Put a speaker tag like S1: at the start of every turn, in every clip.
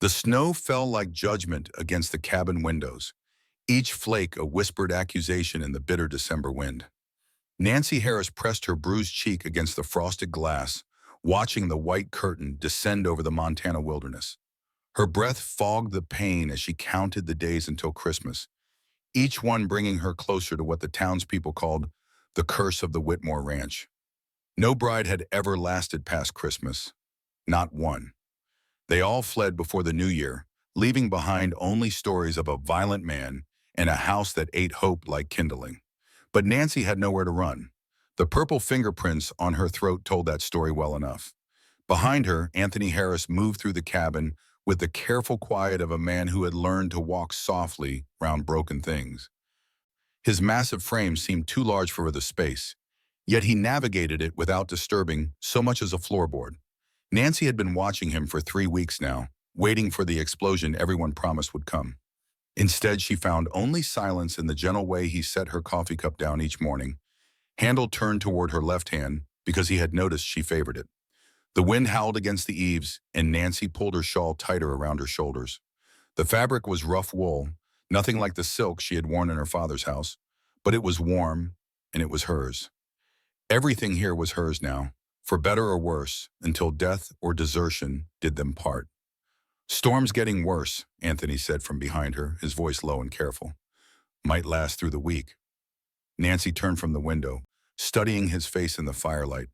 S1: The snow fell like judgment against the cabin windows, each flake a whispered accusation in the bitter December wind. Nancy Harris pressed her bruised cheek against the frosted glass, watching the white curtain descend over the Montana wilderness. Her breath fogged the pain as she counted the days until Christmas, each one bringing her closer to what the townspeople called the curse of the Whitmore Ranch. No bride had ever lasted past Christmas. Not one. They all fled before the new year, leaving behind only stories of a violent man and a house that ate hope like kindling. But Nancy had nowhere to run. The purple fingerprints on her throat told that story well enough. Behind her, Anthony Harris moved through the cabin with the careful quiet of a man who had learned to walk softly round broken things. His massive frame seemed too large for the space, yet he navigated it without disturbing so much as a floorboard. Nancy had been watching him for 3 weeks now, waiting for the explosion everyone promised would come. Instead, she found only silence in the gentle way he set her coffee cup down each morning, handle turned toward her left hand because he had noticed she favored it. The wind howled against the eaves, and Nancy pulled her shawl tighter around her shoulders. The fabric was rough wool, nothing like the silk she had worn in her father's house, but it was warm, and it was hers. Everything here was hers now, for better or worse, until death or desertion did them part. "Storm's getting worse," Anthony said from behind her, his voice low and careful. "Might last through the week." Nancy turned from the window, studying his face in the firelight.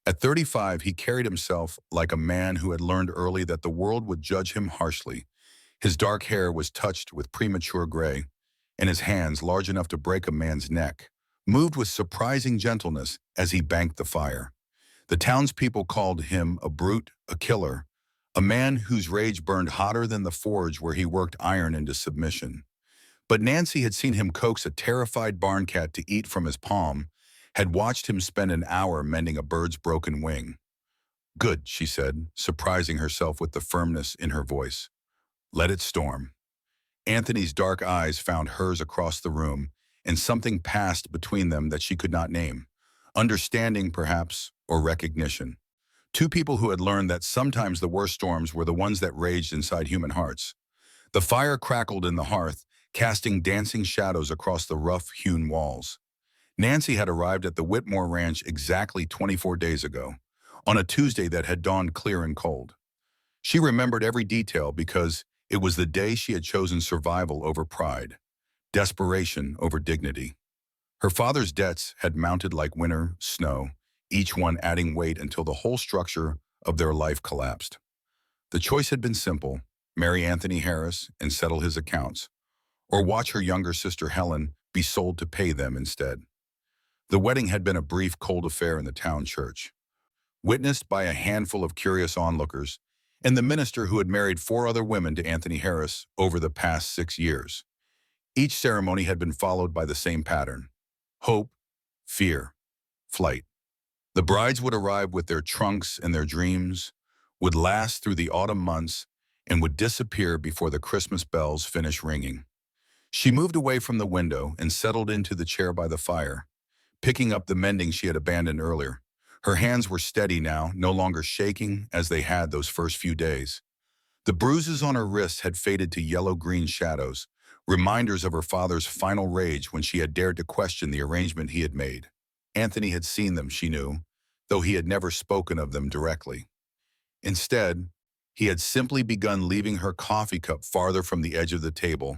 S1: At 35, he carried himself like a man who had learned early that the world would judge him harshly. His dark hair was touched with premature gray, and his hands, large enough to break a man's neck, moved with surprising gentleness as he banked the fire. The townspeople called him a brute, a killer, a man whose rage burned hotter than the forge where he worked iron into submission. But Nancy had seen him coax a terrified barn cat to eat from his palm, had watched him spend an hour mending a bird's broken wing. "Good," she said, surprising herself with the firmness in her voice. "Let it storm." Anthony's dark eyes found hers across the room, and something passed between them that she could not name. Understanding, perhaps, or recognition. Two people who had learned that sometimes the worst storms were the ones that raged inside human hearts. The fire crackled in the hearth, casting dancing shadows across the rough-hewn walls. Nancy had arrived at the Whitmore Ranch exactly 24 days ago, on a Tuesday that had dawned clear and cold. She remembered every detail because it was the day she had chosen survival over pride, desperation over dignity. Her father's debts had mounted like winter snow, each one adding weight until the whole structure of their life collapsed. The choice had been simple: marry Anthony Harris and settle his accounts, or watch her younger sister Helen be sold to pay them instead. The wedding had been a brief, cold affair in the town church, witnessed by a handful of curious onlookers and the minister who had married 4 other women to Anthony Harris over the past 6 years. Each ceremony had been followed by the same pattern: hope, fear, flight. The brides would arrive with their trunks and their dreams, would last through the autumn months, and would disappear before the Christmas bells finished ringing. She moved away from the window and settled into the chair by the fire, picking up the mending she had abandoned earlier. Her hands were steady now, no longer shaking as they had those first few days. The bruises on her wrists had faded to yellow-green shadows, reminders of her father's final rage when she had dared to question the arrangement he had made. Anthony had seen them, she knew, though he had never spoken of them directly. Instead, he had simply begun leaving her coffee cup farther from the edge of the table,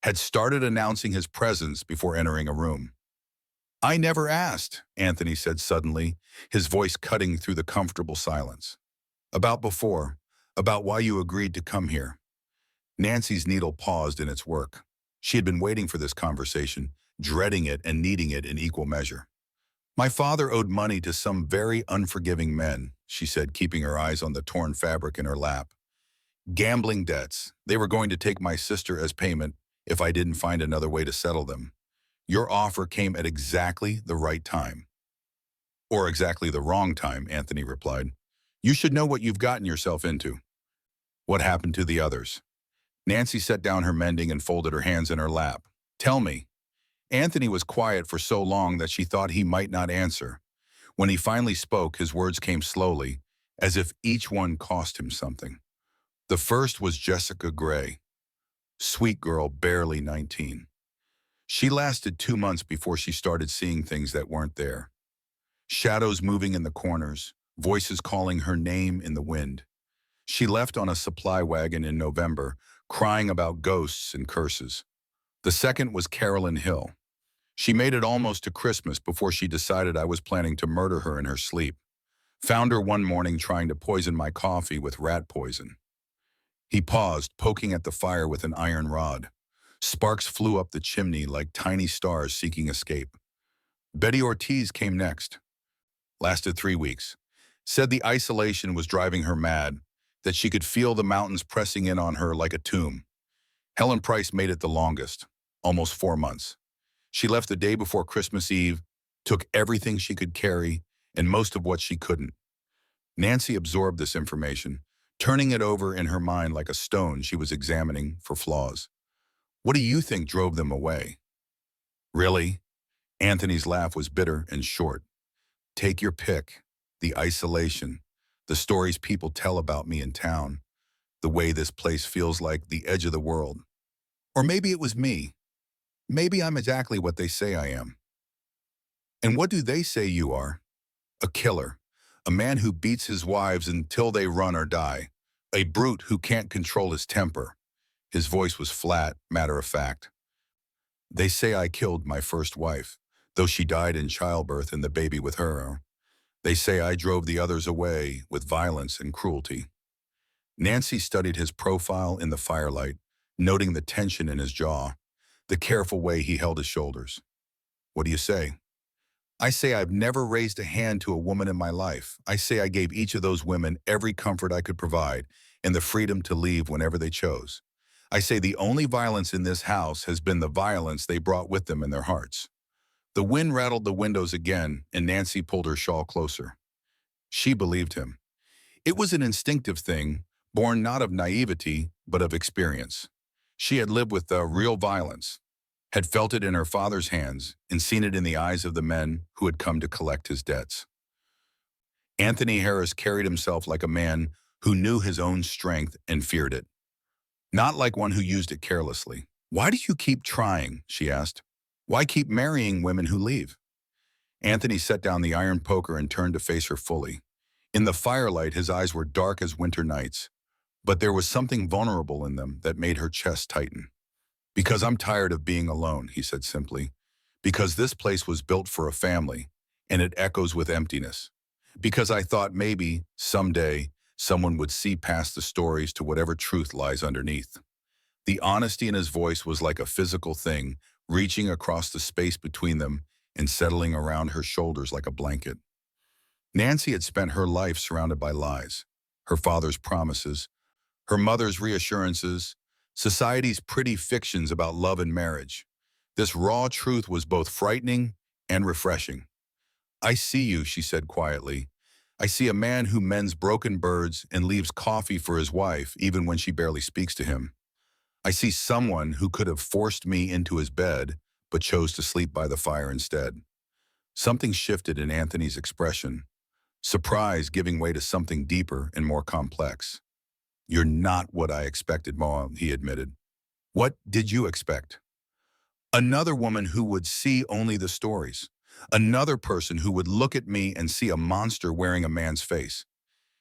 S1: had started announcing his presence before entering a room. "I never asked," Anthony said suddenly, his voice cutting through the comfortable silence. "About before, about why you agreed to come here." Nancy's needle paused in its work. She had been waiting for this conversation, dreading it and needing it in equal measure. "My father owed money to some very unforgiving men," she said, keeping her eyes on the torn fabric in her lap. "Gambling debts. They were going to take my sister as payment if I didn't find another way to settle them. Your offer came at exactly the right time." "Or exactly the wrong time," Anthony replied. "You should know what you've gotten yourself into." "What happened to the others?" Nancy set down her mending and folded her hands in her lap. "Tell me." Anthony was quiet for so long that she thought he might not answer. When he finally spoke, his words came slowly, as if each one cost him something. The first was Jessica Gray, sweet girl, barely 19. She lasted 2 months before she started seeing things that weren't there. Shadows moving in the corners, voices calling her name in the wind. She left on a supply wagon in November, crying about ghosts and curses. The second was Carolyn Hill. She made it almost to Christmas before she decided I was planning to murder her in her sleep. Found her one morning trying to poison my coffee with rat poison. He paused, poking at the fire with an iron rod. Sparks flew up the chimney like tiny stars seeking escape. Betty Ortiz came next. Lasted 3 weeks. Said the isolation was driving her mad, that she could feel the mountains pressing in on her like a tomb. Helen Price made it the longest, almost 4 months. She left the day before Christmas Eve, took everything she could carry, and most of what she couldn't. Nancy absorbed this information, turning it over in her mind like a stone she was examining for flaws. What do you think drove them away? Really? Anthony's laugh was bitter and short. Take your pick. The isolation, the stories people tell about me in town, the way this place feels like the edge of the world. Or maybe it was me. Maybe I'm exactly what they say I am. And what do they say you are? A killer. A man who beats his wives until they run or die. A brute who can't control his temper. His voice was flat, matter of fact. They say I killed my first wife, though she died in childbirth and the baby with her. They say I drove the others away with violence and cruelty. Nancy studied his profile in the firelight, noting the tension in his jaw, the careful way he held his shoulders. What do you say? I say I've never raised a hand to a woman in my life. I say I gave each of those women every comfort I could provide and the freedom to leave whenever they chose. I say the only violence in this house has been the violence they brought with them in their hearts. The wind rattled the windows again, and Nancy pulled her shawl closer. She believed him. It was an instinctive thing, born not of naivety, but of experience. She had lived with the real violence, had felt it in her father's hands, and seen it in the eyes of the men who had come to collect his debts. Anthony Harris carried himself like a man who knew his own strength and feared it, not like one who used it carelessly. Why do you keep trying? She asked. Why keep marrying women who leave? Anthony set down the iron poker and turned to face her fully. In the firelight, his eyes were dark as winter nights, but there was something vulnerable in them that made her chest tighten. Because I'm tired of being alone, he said simply. Because this place was built for a family, and it echoes with emptiness. Because I thought maybe, someday, someone would see past the stories to whatever truth lies underneath. The honesty in his voice was like a physical thing, reaching across the space between them and settling around her shoulders like a blanket. Nancy had spent her life surrounded by lies, her father's promises, her mother's reassurances, society's pretty fictions about love and marriage. This raw truth was both frightening and refreshing. I see you, she said quietly. I see a man who mends broken birds and leaves coffee for his wife even when she barely speaks to him. I see someone who could have forced me into his bed, but chose to sleep by the fire instead. Something shifted in Anthony's expression, surprise giving way to something deeper and more complex. You're not what I expected, Mom, he admitted. What did you expect? Another woman who would see only the stories. Another person who would look at me and see a monster wearing a man's face.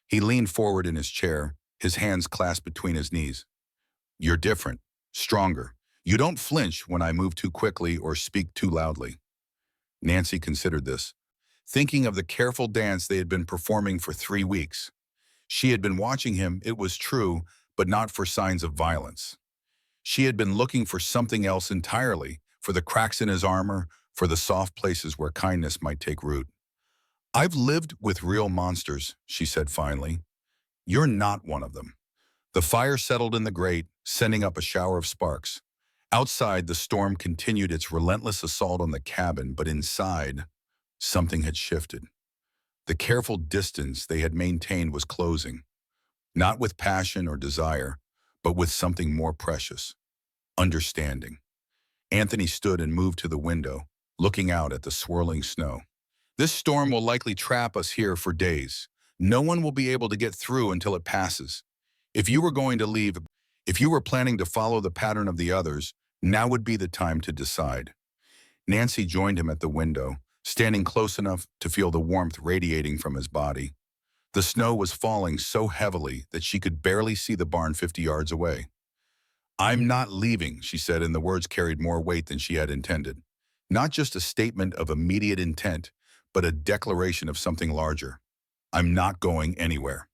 S1: He leaned forward in his chair, his hands clasped between his knees. You're different, stronger. You don't flinch when I move too quickly or speak too loudly. Nancy considered this, thinking of the careful dance they had been performing for 3 weeks. She had been watching him, it was true, but not for signs of violence. She had been looking for something else entirely, for the cracks in his armor, for the soft places where kindness might take root. I've lived with real monsters, she said finally. You're not one of them. The fire settled in the grate, sending up a shower of sparks. Outside, the storm continued its relentless assault on the cabin, but inside, something had shifted. The careful distance they had maintained was closing, not with passion or desire, but with something more precious, understanding. Anthony stood and moved to the window, looking out at the swirling snow. This storm will likely trap us here for days. No one will be able to get through until it passes. If you were going to leave, if you were planning to follow the pattern of the others, now would be the time to decide. Nancy joined him at the window, standing close enough to feel the warmth radiating from his body. The snow was falling so heavily that she could barely see the barn 50 yards away. "I'm not leaving," she said, and the words carried more weight than she had intended. Not just a statement of immediate intent, but a declaration of something larger. "I'm not going anywhere."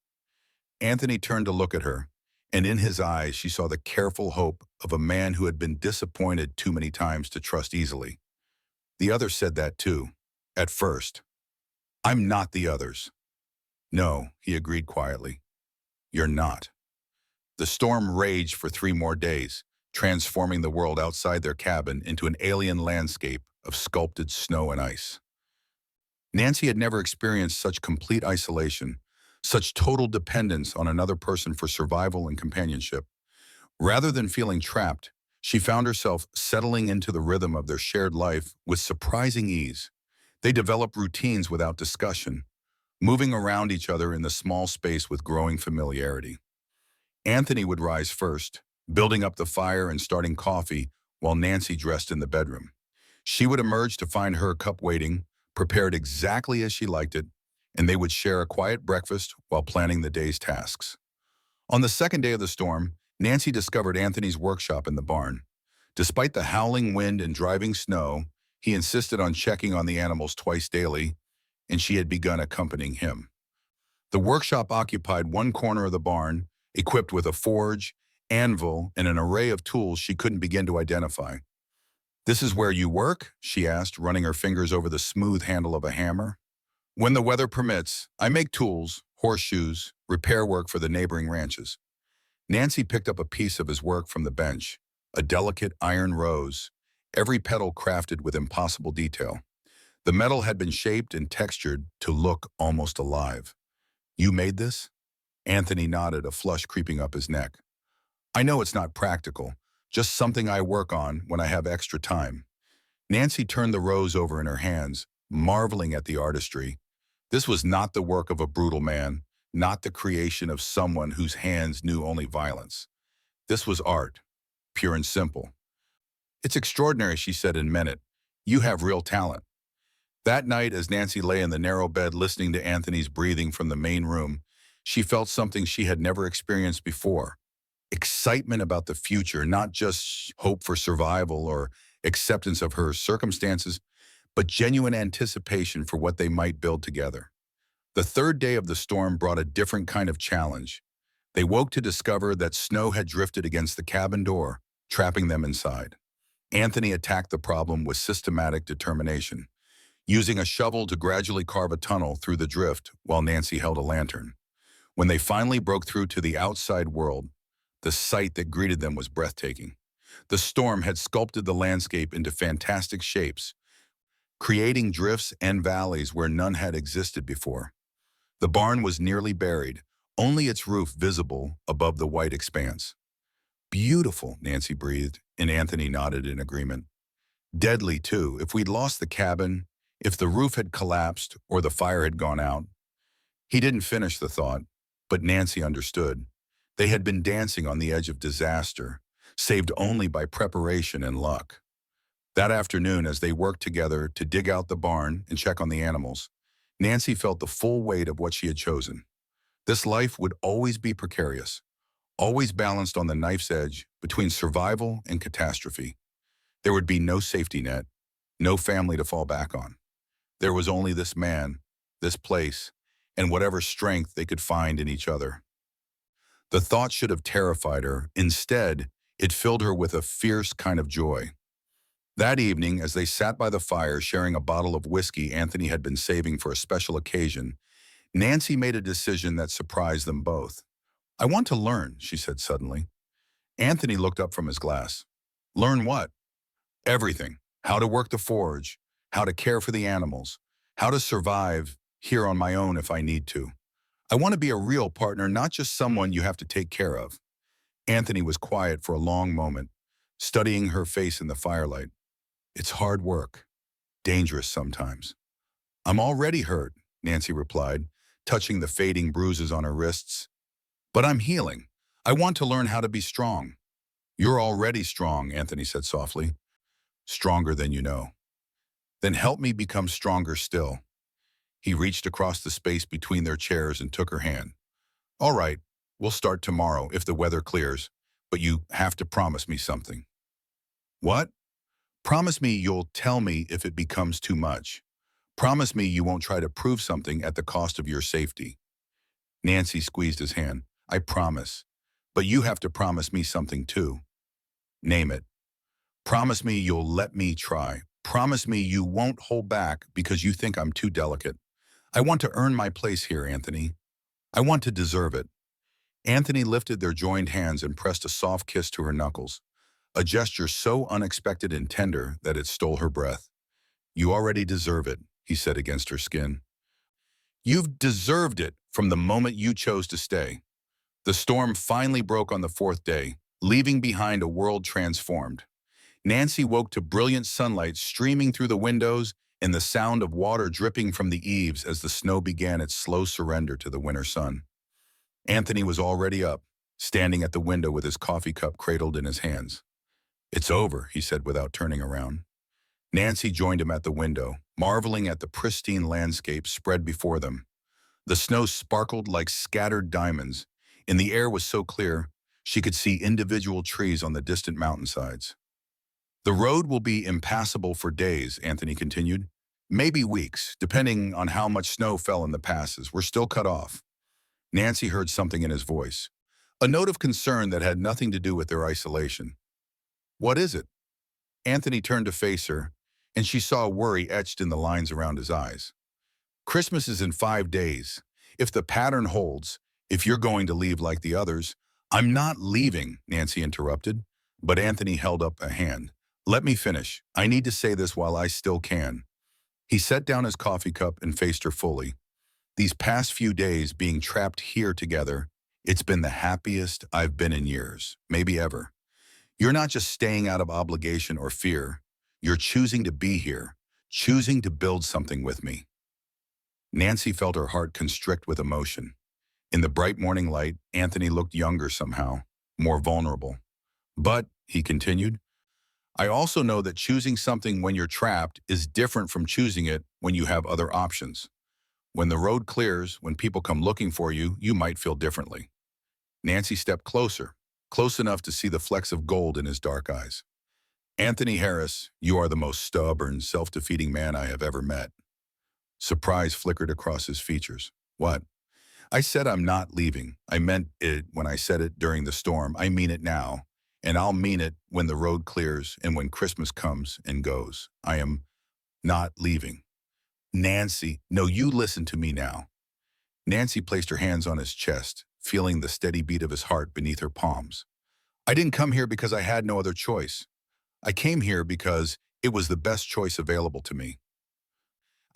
S1: Anthony turned to look at her, and in his eyes she saw the careful hope of a man who had been disappointed too many times to trust easily. The others said that too, at first. "I'm not the others." "No," he agreed quietly. "You're not." The storm raged for 3 more days, transforming the world outside their cabin into an alien landscape of sculpted snow and ice. Nancy had never experienced such complete isolation, such total dependence on another person for survival and companionship. Rather than feeling trapped, she found herself settling into the rhythm of their shared life with surprising ease. They developed routines without discussion, moving around each other in the small space with growing familiarity. Anthony would rise first, building up the fire and starting coffee while Nancy dressed in the bedroom. She would emerge to find her cup waiting, prepared exactly as she liked it, and they would share a quiet breakfast while planning the day's tasks. On the second day of the storm, Nancy discovered Anthony's workshop in the barn. Despite the howling wind and driving snow, he insisted on checking on the animals twice daily, and she had begun accompanying him. The workshop occupied one corner of the barn, equipped with a forge, anvil, and an array of tools she couldn't begin to identify. "This is where you work?" she asked, running her fingers over the smooth handle of a hammer. "When the weather permits, I make tools, horseshoes, repair work for the neighboring ranches." Nancy picked up a piece of his work from the bench, a delicate iron rose, every petal crafted with impossible detail. The metal had been shaped and textured to look almost alive. "You made this?" Anthony nodded, a flush creeping up his neck. "I know it's not practical, just something I work on when I have extra time." Nancy turned the rose over in her hands, marveling at the artistry. This was not the work of a brutal man, not the creation of someone whose hands knew only violence. This was art, pure and simple. "It's extraordinary," she said and meant it. "You have real talent." That night, as Nancy lay in the narrow bed listening to Anthony's breathing from the main room, she felt something she had never experienced before. Excitement about the future, not just hope for survival or acceptance of her circumstances, but genuine anticipation for what they might build together. The third day of the storm brought a different kind of challenge. They woke to discover that snow had drifted against the cabin door, trapping them inside. Anthony attacked the problem with systematic determination, using a shovel to gradually carve a tunnel through the drift while Nancy held a lantern. When they finally broke through to the outside world, the sight that greeted them was breathtaking. The storm had sculpted the landscape into fantastic shapes, creating drifts and valleys where none had existed before. The barn was nearly buried, only its roof visible above the white expanse. "Beautiful," Nancy breathed, and Anthony nodded in agreement. "Deadly, too. If we'd lost the cabin, if the roof had collapsed or the fire had gone out." He didn't finish the thought, but Nancy understood. They had been dancing on the edge of disaster, saved only by preparation and luck. That afternoon, as they worked together to dig out the barn and check on the animals, Nancy felt the full weight of what she had chosen. This life would always be precarious, always balanced on the knife's edge between survival and catastrophe. There would be no safety net, no family to fall back on. There was only this man, this place, and whatever strength they could find in each other. The thought should have terrified her. Instead, it filled her with a fierce kind of joy. That evening, as they sat by the fire sharing a bottle of whiskey Anthony had been saving for a special occasion, Nancy made a decision that surprised them both. "I want to learn," she said suddenly. Anthony looked up from his glass. "Learn what?" "Everything. How to work the forge, how to care for the animals, how to survive here on my own if I need to. I want to be a real partner, not just someone you have to take care of." Anthony was quiet for a long moment, studying her face in the firelight. "It's hard work, dangerous sometimes." "I'm already hurt," Nancy replied, touching the fading bruises on her wrists. "But I'm healing. I want to learn how to be strong. You're already strong, Anthony said softly. Stronger than you know. Then help me become stronger still. He reached across the space between their chairs and took her hand. All right, we'll start tomorrow if the weather clears, but you have to promise me something. What? Promise me you'll tell me if it becomes too much. Promise me you won't try to prove something at the cost of your safety. Nancy squeezed his hand. I promise. But you have to promise me something too. Name it. Promise me you'll let me try. Promise me you won't hold back because you think I'm too delicate. I want to earn my place here, Anthony. I want to deserve it. Anthony lifted their joined hands and pressed a soft kiss to her knuckles, a gesture so unexpected and tender that it stole her breath. You already deserve it, he said against her skin. You've deserved it from the moment you chose to stay. The storm finally broke on the fourth day, leaving behind a world transformed. Nancy woke to brilliant sunlight streaming through the windows and the sound of water dripping from the eaves as the snow began its slow surrender to the winter sun. Anthony was already up, standing at the window with his coffee cup cradled in his hands. It's over, he said without turning around. Nancy joined him at the window, marveling at the pristine landscape spread before them. The snow sparkled like scattered diamonds, and the air was so clear she could see individual trees on the distant mountainsides. The road will be impassable for days, Anthony continued. Maybe weeks, depending on how much snow fell in the passes. We're still cut off. Nancy heard something in his voice, a note of concern that had nothing to do with their isolation. What is it? Anthony turned to face her, and she saw worry etched in the lines around his eyes. Christmas is in 5 days. If the pattern holds, if you're going to leave like the others— I'm not leaving, Nancy interrupted, but Anthony held up a hand. Let me finish. I need to say this while I still can. He set down his coffee cup and faced her fully. These past few days being trapped here together, it's been the happiest I've been in years, maybe ever. You're not just staying out of obligation or fear. You're choosing to be here, choosing to build something with me. Nancy felt her heart constrict with emotion. In the bright morning light, Anthony looked younger somehow, more vulnerable. But, he continued, I also know that choosing something when you're trapped is different from choosing it when you have other options. When the road clears, when people come looking for you, you might feel differently. Nancy stepped closer, close enough to see the flecks of gold in his dark eyes. Anthony Harris, you are the most stubborn, self-defeating man I have ever met. Surprise flickered across his features. What? I said I'm not leaving. I meant it when I said it during the storm. I mean it now. And I'll mean it when the road clears and when Christmas comes and goes. I am not leaving. Nancy, no, you listen to me now. Nancy placed her hands on his chest, feeling the steady beat of his heart beneath her palms. I didn't come here because I had no other choice. I came here because it was the best choice available to me.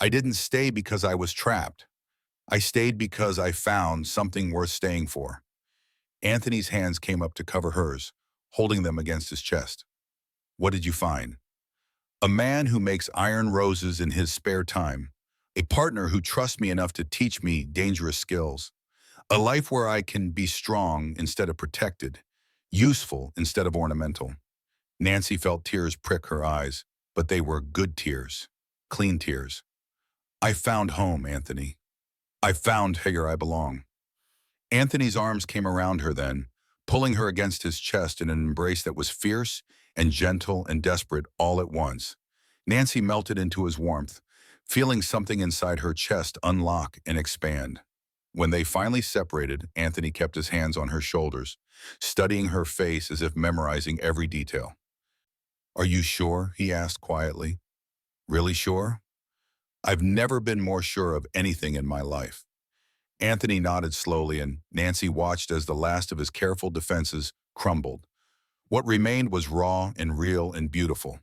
S1: I didn't stay because I was trapped. I stayed because I found something worth staying for. Anthony's hands came up to cover hers, holding them against his chest. What did you find? A man who makes iron roses in his spare time. A partner who trusts me enough to teach me dangerous skills. A life where I can be strong instead of protected, useful instead of ornamental. Nancy felt tears prick her eyes, but they were good tears, clean tears. I found home, Anthony. I found here I belong. Anthony's arms came around her then, pulling her against his chest in an embrace that was fierce and gentle and desperate all at once. Nancy melted into his warmth, feeling something inside her chest unlock and expand. When they finally separated, Anthony kept his hands on her shoulders, studying her face as if memorizing every detail. Are you sure? He asked quietly. Really sure? I've never been more sure of anything in my life. Anthony nodded slowly, and Nancy watched as the last of his careful defenses crumbled. What remained was raw and real and beautiful.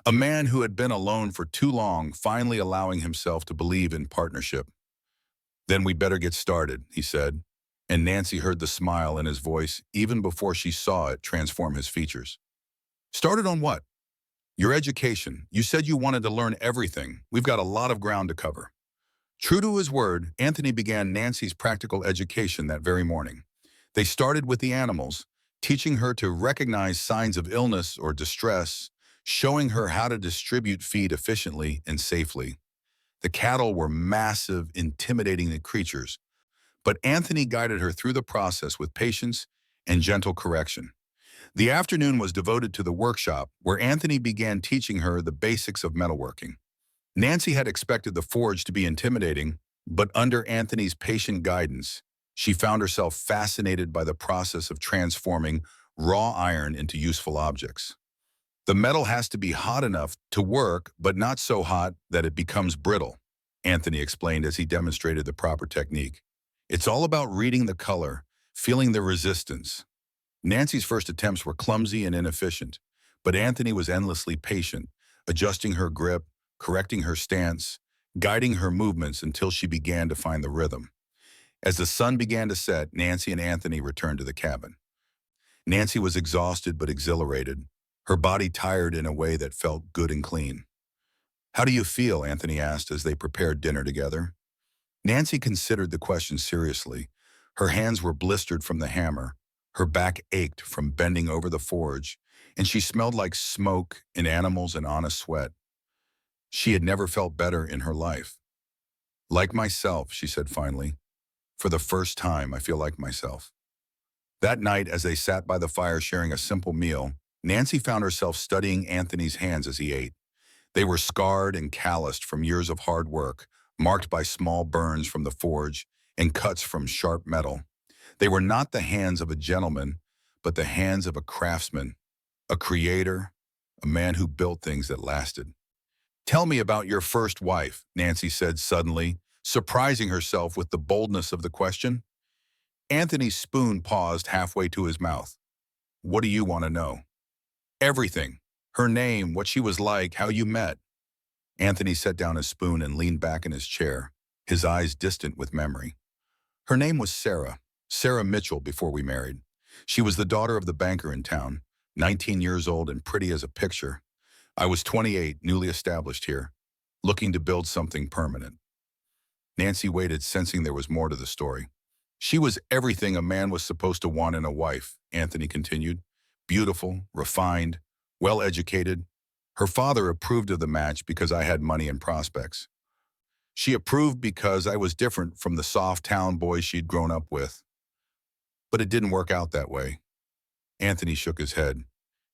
S1: A man who had been alone for too long, finally allowing himself to believe in partnership. Then we better get started, he said, and Nancy heard the smile in his voice even before she saw it transform his features. Started on what? Your education. You said you wanted to learn everything. We've got a lot of ground to cover. True to his word, Anthony began Nancy's practical education that very morning. They started with the animals, teaching her to recognize signs of illness or distress, showing her how to distribute feed efficiently and safely. The cattle were massive, intimidating creatures, but Anthony guided her through the process with patience and gentle correction. The afternoon was devoted to the workshop, where Anthony began teaching her the basics of metalworking. Nancy had expected the forge to be intimidating, but under Anthony's patient guidance, she found herself fascinated by the process of transforming raw iron into useful objects. The metal has to be hot enough to work, but not so hot that it becomes brittle, Anthony explained as he demonstrated the proper technique. It's all about reading the color, feeling the resistance. Nancy's first attempts were clumsy and inefficient, but Anthony was endlessly patient, adjusting her grip, correcting her stance, guiding her movements until she began to find the rhythm. As the sun began to set, Nancy and Anthony returned to the cabin. Nancy was exhausted but exhilarated, her body tired in a way that felt good and clean. "How do you feel?" Anthony asked as they prepared dinner together. Nancy considered the question seriously. Her hands were blistered from the hammer, her back ached from bending over the forge, and she smelled like smoke and animals and honest sweat. She had never felt better in her life. "Like myself," she said finally. "For the first time, I feel like myself." That night, as they sat by the fire sharing a simple meal, Nancy found herself studying Anthony's hands as he ate. They were scarred and calloused from years of hard work, marked by small burns from the forge and cuts from sharp metal. They were not the hands of a gentleman, but the hands of a craftsman, a creator, a man who built things that lasted. "Tell me about your first wife," Nancy said suddenly, surprising herself with the boldness of the question. Anthony's spoon paused halfway to his mouth. "What do you want to know?" "Everything. Her name, what she was like, how you met." Anthony set down his spoon and leaned back in his chair, his eyes distant with memory. "Her name was Sarah, Sarah Mitchell, before we married. She was the daughter of the banker in town, 19 years old and pretty as a picture. I was 28, newly established here, looking to build something permanent." Nancy waited, sensing there was more to the story. "She was everything a man was supposed to want in a wife," Anthony continued. "Beautiful, refined, well-educated. Her father approved of the match because I had money and prospects. She approved because I was different from the soft town boys she'd grown up with. But it didn't work out that way." Anthony shook his head.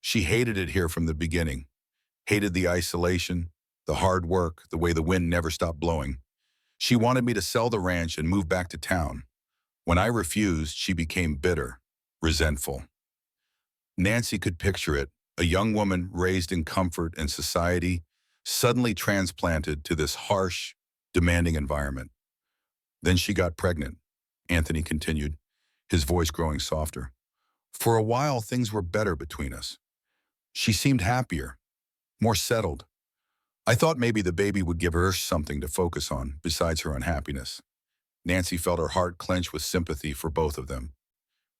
S1: "She hated it here from the beginning. Hated the isolation, the hard work, the way the wind never stopped blowing. She wanted me to sell the ranch and move back to town. When I refused, she became bitter, resentful." Nancy could picture it, a young woman raised in comfort and society, suddenly transplanted to this harsh, demanding environment. "Then she got pregnant," Anthony continued, his voice growing softer. "For a while, things were better between us. She seemed happier, more settled. I thought maybe the baby would give her something to focus on besides her unhappiness." Nancy felt her heart clench with sympathy for both of them.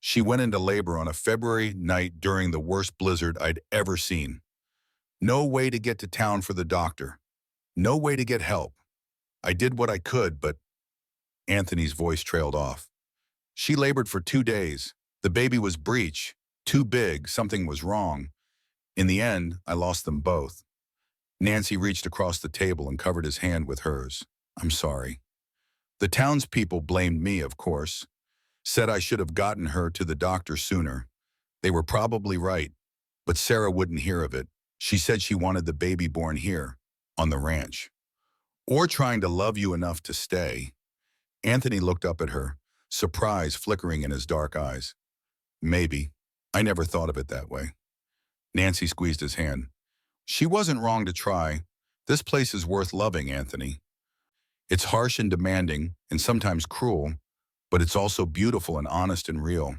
S1: "She went into labor on a February night during the worst blizzard I'd ever seen. No way to get to town for the doctor. No way to get help. I did what I could, but—" Anthony's voice trailed off. "She labored for 2 days. The baby was breech, too big, something was wrong. In the end, I lost them both." Nancy reached across the table and covered his hand with hers. "I'm sorry. The townspeople blamed me, of course. Said I should have gotten her to the doctor sooner. They were probably right, but Sarah wouldn't hear of it. She said she wanted the baby born here, on the ranch. Or trying to love you enough to stay." Anthony looked up at her, surprise flickering in his dark eyes. "Maybe. I never thought of it that way." Nancy squeezed his hand. "She wasn't wrong to try. This place is worth loving, Anthony. It's harsh and demanding, and sometimes cruel, but it's also beautiful and honest and real.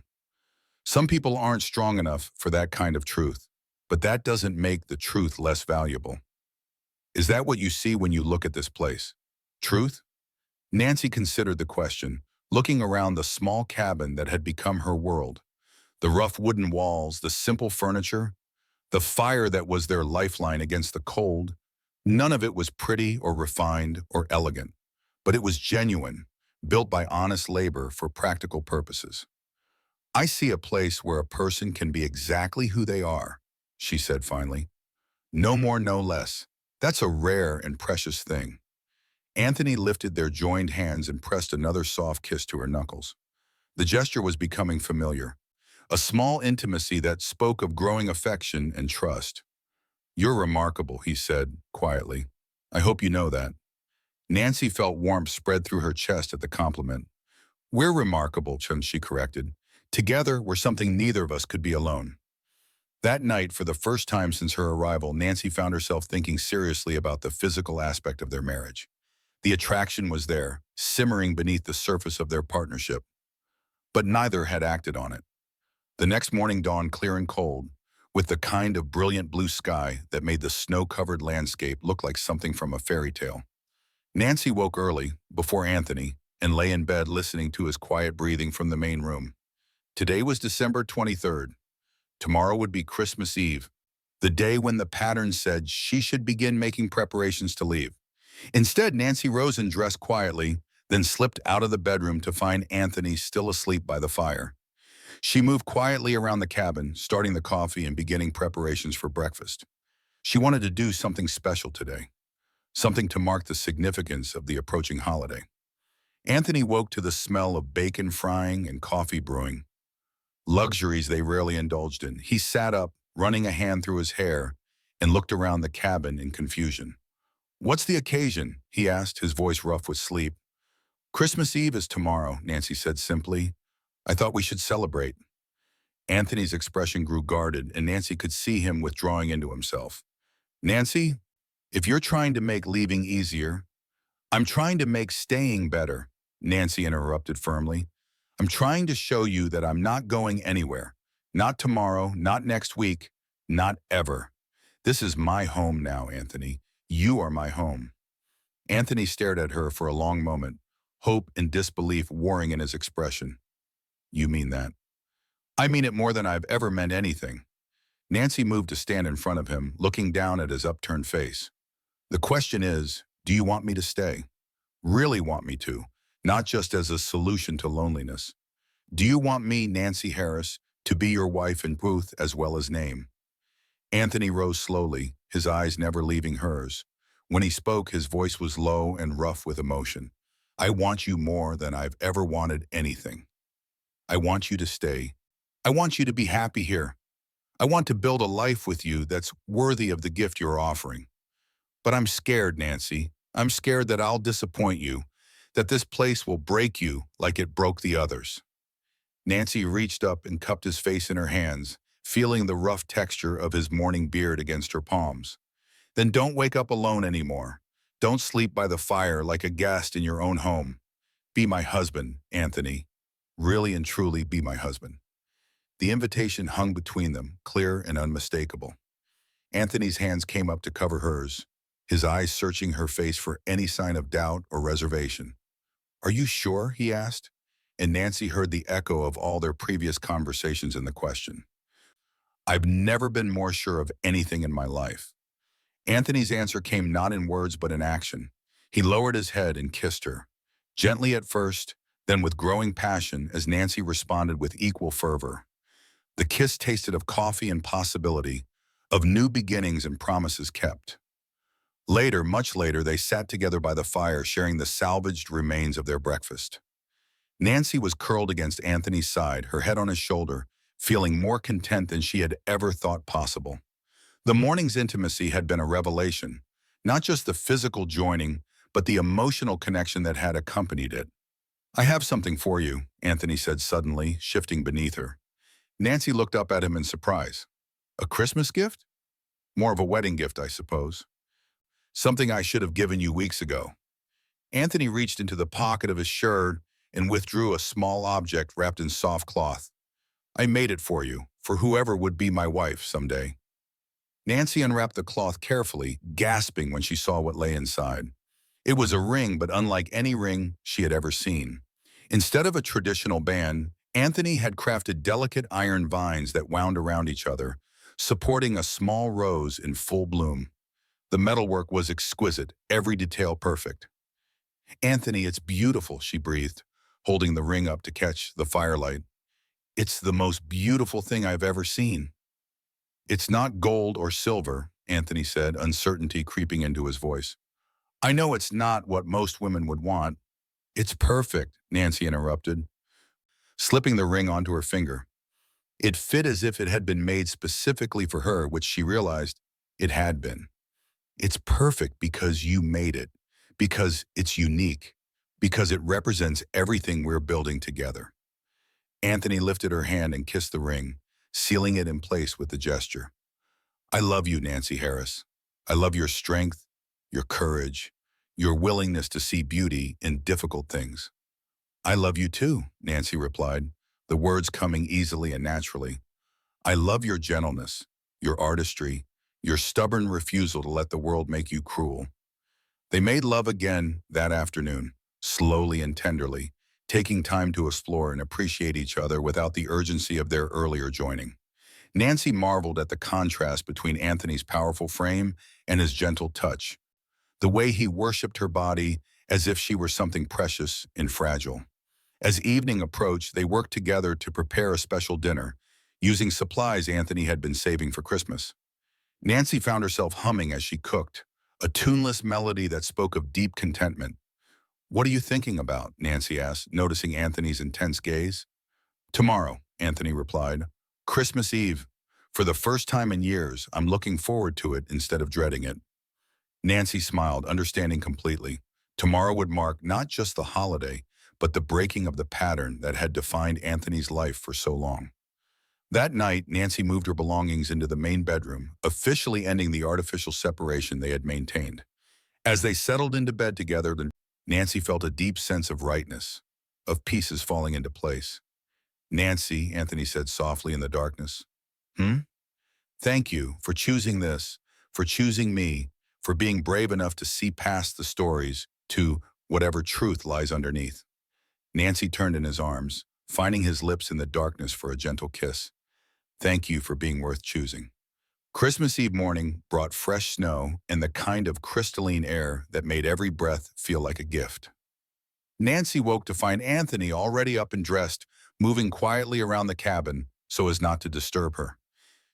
S1: Some people aren't strong enough for that kind of truth, but that doesn't make the truth less valuable. Is that what you see when you look at this place? Truth?" Nancy considered the question, looking around the small cabin that had become her world. The rough wooden walls, the simple furniture, the fire that was their lifeline against the cold. None of it was pretty or refined or elegant, but it was genuine, built by honest labor for practical purposes. I see a place where a person can be exactly who they are, she said finally. No more, no less. That's a rare and precious thing. Anthony lifted their joined hands and pressed another soft kiss to her knuckles. The gesture was becoming familiar, a small intimacy that spoke of growing affection and trust. You're remarkable, he said, quietly. I hope you know that. Nancy felt warmth spread through her chest at the compliment. We're remarkable, she corrected. Together, we're something neither of us could be alone. That night, for the first time since her arrival, Nancy found herself thinking seriously about the physical aspect of their marriage. The attraction was there, simmering beneath the surface of their partnership. But neither had acted on it. The next morning dawned clear and cold, with the kind of brilliant blue sky that made the snow-covered landscape look like something from a fairy tale. Nancy woke early, before Anthony, and lay in bed listening to his quiet breathing from the main room. Today was December 23rd. Tomorrow would be Christmas Eve, the day when the pattern said she should begin making preparations to leave. Instead, Nancy rose and dressed quietly, then slipped out of the bedroom to find Anthony still asleep by the fire. She moved quietly around the cabin, starting the coffee and beginning preparations for breakfast. She wanted to do something special today, something to mark the significance of the approaching holiday. Anthony woke to the smell of bacon frying and coffee brewing, luxuries they rarely indulged in. He sat up, running a hand through his hair, and looked around the cabin in confusion. What's the occasion? He asked, his voice rough with sleep. Christmas Eve is tomorrow, Nancy said simply. I thought we should celebrate. Anthony's expression grew guarded, and Nancy could see him withdrawing into himself. Nancy, if you're trying to make leaving easier, I'm trying to make staying better, Nancy interrupted firmly. I'm trying to show you that I'm not going anywhere. Not tomorrow, not next week, not ever. This is my home now, Anthony. You are my home. Anthony stared at her for a long moment, hope and disbelief warring in his expression. You mean that? I mean it more than I've ever meant anything. Nancy moved to stand in front of him, looking down at his upturned face. The question is, do you want me to stay? Really want me to, not just as a solution to loneliness. Do you want me, Nancy Harris, to be your wife in truth as well as name? Anthony rose slowly, his eyes never leaving hers. When he spoke, his voice was low and rough with emotion. I want you more than I've ever wanted anything. I want you to stay. I want you to be happy here. I want to build a life with you that's worthy of the gift you're offering. But I'm scared, Nancy. I'm scared that I'll disappoint you, that this place will break you like it broke the others. Nancy reached up and cupped his face in her hands, feeling the rough texture of his morning beard against her palms. Then don't wake up alone anymore. Don't sleep by the fire like a guest in your own home. Be my husband, Anthony. Really and truly be my husband. The invitation hung between them, clear and unmistakable. Anthony's hands came up to cover hers, his eyes searching her face for any sign of doubt or reservation. Are you sure? He asked, and Nancy heard the echo of all their previous conversations in the question. I've never been more sure of anything in my life. Anthony's answer came not in words but in action. He lowered his head and kissed her, gently at first, then with growing passion as Nancy responded with equal fervor. The kiss tasted of coffee and possibility, of new beginnings and promises kept. Later, much later, they sat together by the fire sharing the salvaged remains of their breakfast. Nancy was curled against Anthony's side, her head on his shoulder, feeling more content than she had ever thought possible. The morning's intimacy had been a revelation, not just the physical joining, but the emotional connection that had accompanied it. I have something for you, Anthony said suddenly, shifting beneath her. Nancy looked up at him in surprise. A Christmas gift? More of a wedding gift, I suppose. Something I should have given you weeks ago. Anthony reached into the pocket of his shirt and withdrew a small object wrapped in soft cloth. I made it for you, for whoever would be my wife someday. Nancy unwrapped the cloth carefully, gasping when she saw what lay inside. It was a ring, but unlike any ring she had ever seen. Instead of a traditional band, Anthony had crafted delicate iron vines that wound around each other, supporting a small rose in full bloom. The metalwork was exquisite, every detail perfect. Anthony, it's beautiful, she breathed, holding the ring up to catch the firelight. It's the most beautiful thing I've ever seen. It's not gold or silver, Anthony said, uncertainty creeping into his voice. I know it's not what most women would want. It's perfect, Nancy interrupted, slipping the ring onto her finger. It fit as if it had been made specifically for her, which she realized it had been. It's perfect because you made it, because it's unique, because it represents everything we're building together. Anthony lifted her hand and kissed the ring, sealing it in place with the gesture. I love you, Nancy Harris. I love your strength, your courage, your willingness to see beauty in difficult things. I love you too, Nancy replied, the words coming easily and naturally. I love your gentleness, your artistry, your stubborn refusal to let the world make you cruel. They made love again that afternoon, slowly and tenderly, taking time to explore and appreciate each other without the urgency of their earlier joining. Nancy marveled at the contrast between Anthony's powerful frame and his gentle touch, the way he worshipped her body as if she were something precious and fragile. As evening approached, they worked together to prepare a special dinner, using supplies Anthony had been saving for Christmas. Nancy found herself humming as she cooked, a tuneless melody that spoke of deep contentment. What are you thinking about? Nancy asked, noticing Anthony's intense gaze. Tomorrow, Anthony replied. Christmas Eve. For the first time in years, I'm looking forward to it instead of dreading it. Nancy smiled, understanding completely. Tomorrow would mark not just the holiday, but the breaking of the pattern that had defined Anthony's life for so long. That night, Nancy moved her belongings into the main bedroom, officially ending the artificial separation they had maintained. As they settled into bed together, Nancy felt a deep sense of rightness, of pieces falling into place. Nancy, Anthony said softly in the darkness. Thank you for choosing this, for choosing me, for being brave enough to see past the stories to whatever truth lies underneath. Nancy turned in his arms, finding his lips in the darkness for a gentle kiss. Thank you for being worth choosing. Christmas Eve morning brought fresh snow and the kind of crystalline air that made every breath feel like a gift. Nancy woke to find Anthony already up and dressed, moving quietly around the cabin so as not to disturb her.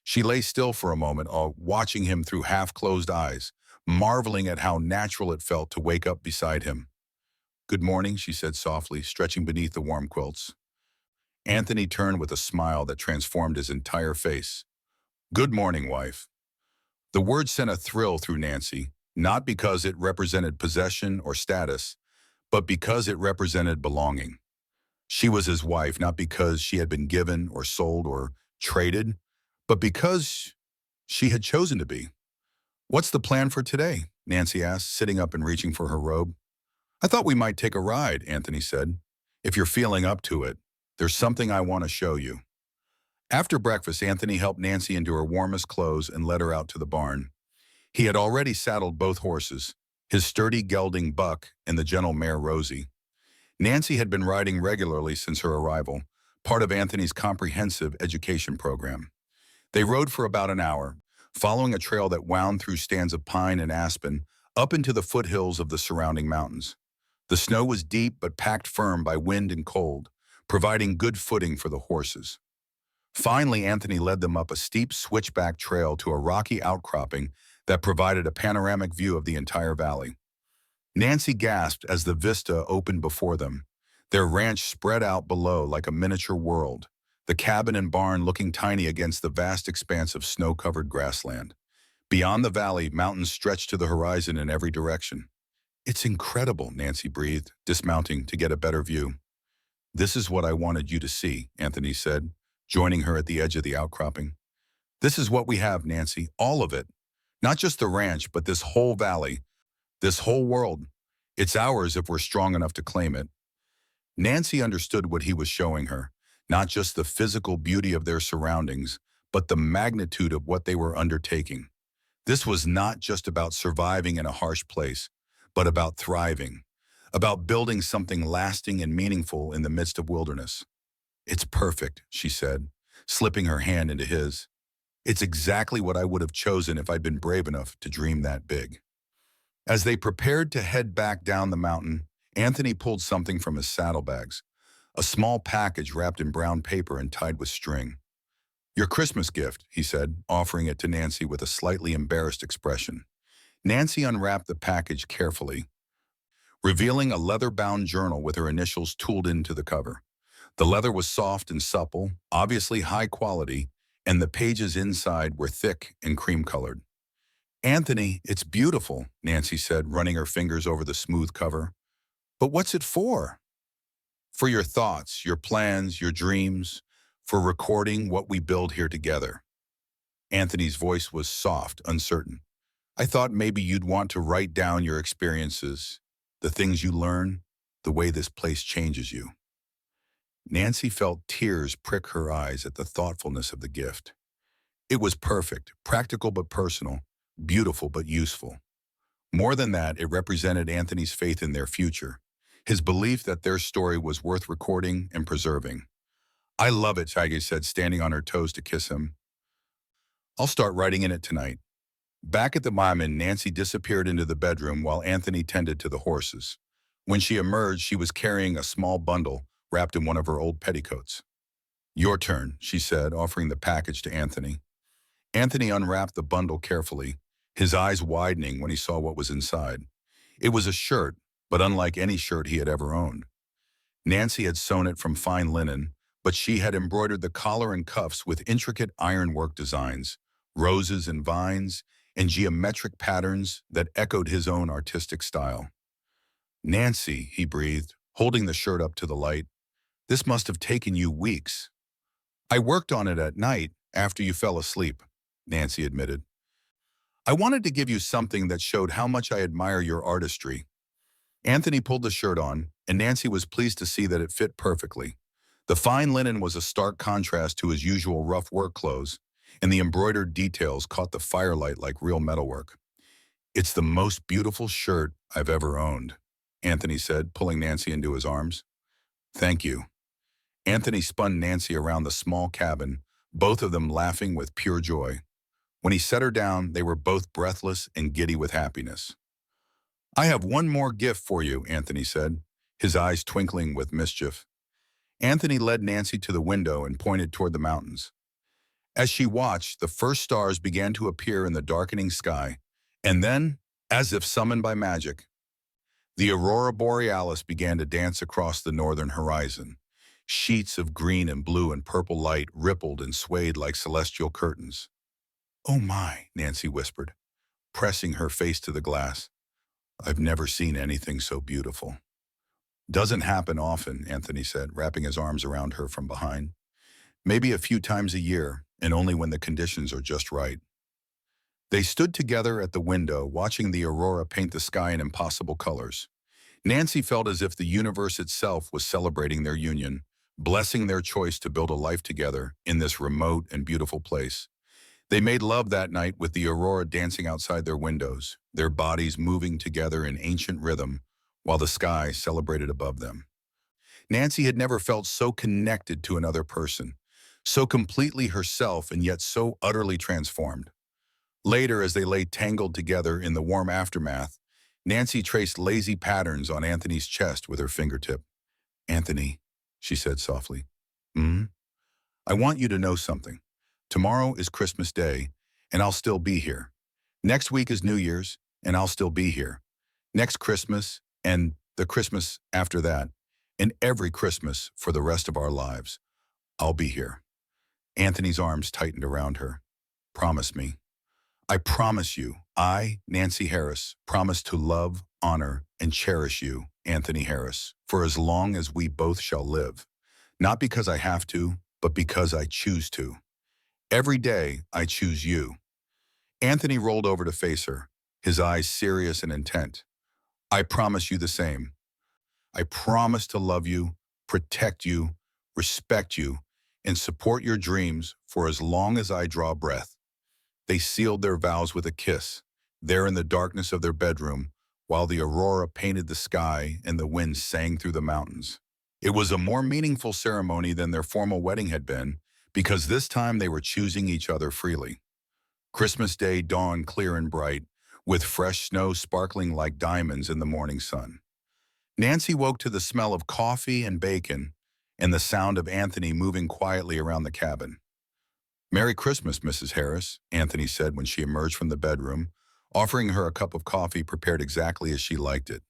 S1: She lay still for a moment, watching him through half-closed eyes, marveling at how natural it felt to wake up beside him. Good morning, she said softly, stretching beneath the warm quilts. Anthony turned with a smile that transformed his entire face. Good morning, wife. The word sent a thrill through Nancy, not because it represented possession or status, but because it represented belonging. She was his wife not because she had been given or sold or traded, but because she had chosen to be. What's the plan for today? Nancy asked, sitting up and reaching for her robe. I thought we might take a ride, Anthony said. If you're feeling up to it, there's something I want to show you. After breakfast, Anthony helped Nancy into her warmest clothes and led her out to the barn. He had already saddled both horses, his sturdy gelding Buck and the gentle mare Rosie. Nancy had been riding regularly since her arrival, part of Anthony's comprehensive education program. They rode for about an hour, following a trail that wound through stands of pine and aspen up into the foothills of the surrounding mountains. The snow was deep but packed firm by wind and cold, providing good footing for the horses. Finally, Anthony led them up a steep switchback trail to a rocky outcropping that provided a panoramic view of the entire valley. Nancy gasped as the vista opened before them, their ranch spread out below like a miniature world, the cabin and barn looking tiny against the vast expanse of snow-covered grassland. Beyond the valley, mountains stretched to the horizon in every direction. It's incredible, Nancy breathed, dismounting to get a better view. This is what I wanted you to see, Anthony said, joining her at the edge of the outcropping. This is what we have, Nancy, all of it. Not just the ranch, but this whole valley, this whole world. It's ours if we're strong enough to claim it. Nancy understood what he was showing her, not just the physical beauty of their surroundings, but the magnitude of what they were undertaking. This was not just about surviving in a harsh place, but about thriving, about building something lasting and meaningful in the midst of wilderness. It's perfect, she said, slipping her hand into his. It's exactly what I would have chosen if I'd been brave enough to dream that big. As they prepared to head back down the mountain, Anthony pulled something from his saddlebags, a small package wrapped in brown paper and tied with string. "Your Christmas gift," he said, offering it to Nancy with a slightly embarrassed expression. Nancy unwrapped the package carefully, revealing a leather-bound journal with her initials tooled into the cover. The leather was soft and supple, obviously high quality, and the pages inside were thick and cream-colored. "Anthony, it's beautiful," Nancy said, running her fingers over the smooth cover. "But what's it for?" "For your thoughts, your plans, your dreams, for recording what we build here together." Anthony's voice was soft, uncertain. "I thought maybe you'd want to write down your experiences, the things you learn, the way this place changes you." Nancy felt tears prick her eyes at the thoughtfulness of the gift. It was perfect, practical but personal, beautiful but useful. More than that, it represented Anthony's faith in their future, his belief that their story was worth recording and preserving. "I love it," Tiggy said, standing on her toes to kiss him. "I'll start writing in it tonight." Back at the Myman, Nancy disappeared into the bedroom while Anthony tended to the horses. When she emerged, she was carrying a small bundle wrapped in one of her old petticoats. "Your turn," she said, offering the package to Anthony. Anthony unwrapped the bundle carefully, his eyes widening when he saw what was inside. It was a shirt, but unlike any shirt he had ever owned. Nancy had sewn it from fine linen, but she had embroidered the collar and cuffs with intricate ironwork designs, roses and vines, and geometric patterns that echoed his own artistic style. "Nancy," he breathed, holding the shirt up to the light, "this must have taken you weeks." "I worked on it at night after you fell asleep," Nancy admitted. "I wanted to give you something that showed how much I admire your artistry." Anthony pulled the shirt on, and Nancy was pleased to see that it fit perfectly. The fine linen was a stark contrast to his usual rough work clothes, and the embroidered details caught the firelight like real metalwork. "It's the most beautiful shirt I've ever owned," Anthony said, pulling Nancy into his arms. "Thank you." Anthony spun Nancy around the small cabin, both of them laughing with pure joy. When he set her down, they were both breathless and giddy with happiness. "I have one more gift for you," Anthony said, his eyes twinkling with mischief. Anthony led Nancy to the window and pointed toward the mountains. As she watched, the first stars began to appear in the darkening sky, and then, as if summoned by magic, the aurora borealis began to dance across the northern horizon. Sheets of green and blue and purple light rippled and swayed like celestial curtains. "Oh my," Nancy whispered, pressing her face to the glass. "I've never seen anything so beautiful." "Doesn't happen often," Anthony said, wrapping his arms around her from behind. "Maybe a few times a year, and only when the conditions are just right." They stood together at the window, watching the aurora paint the sky in impossible colors. Nancy felt as if the universe itself was celebrating their union, blessing their choice to build a life together in this remote and beautiful place. They made love that night with the aurora dancing outside their windows, their bodies moving together in ancient rhythm, while the sky celebrated above them. Nancy had never felt so connected to another person, so completely herself and yet so utterly transformed. Later, as they lay tangled together in the warm aftermath, Nancy traced lazy patterns on Anthony's chest with her fingertip. "Anthony," she said softly, "I want you to know something. Tomorrow is Christmas Day, and I'll still be here. Next week is New Year's, and I'll still be here. Next Christmas, and the Christmas after that, and every Christmas for the rest of our lives, I'll be here." Anthony's arms tightened around her. "Promise me." "I promise you, I, Nancy Harris, promise to love, honor, and cherish you, Anthony Harris, for as long as we both shall live. Not because I have to, but because I choose to. Every day, I choose you." Anthony rolled over to face her, his eyes serious and intent. "I promise you the same. I promise to love you, protect you, respect you, and support your dreams for as long as I draw breath." They sealed their vows with a kiss, there in the darkness of their bedroom, while the aurora painted the sky and the wind sang through the mountains. It was a more meaningful ceremony than their formal wedding had been, because this time they were choosing each other freely. Christmas Day dawned clear and bright, with fresh snow sparkling like diamonds in the morning sun. Nancy woke to the smell of coffee and bacon, and the sound of Anthony moving quietly around the cabin. "Merry Christmas, Mrs. Harris," Anthony said when she emerged from the bedroom, offering her a cup of coffee prepared exactly as she liked it.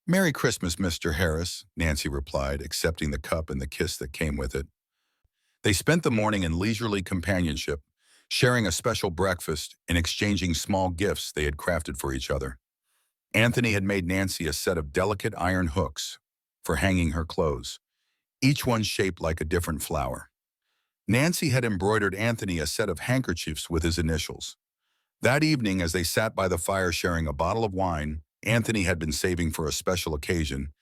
S1: "Merry Christmas, Mr. Harris," Nancy replied, accepting the cup and the kiss that came with it. They spent the morning in leisurely companionship, sharing a special breakfast and exchanging small gifts they had crafted for each other. Anthony had made Nancy a set of delicate iron hooks for hanging her clothes, each one shaped like a different flower. Nancy had embroidered Anthony a set of handkerchiefs with his initials. That evening, as they sat by the fire sharing a bottle of wine Anthony had been saving for a special occasion,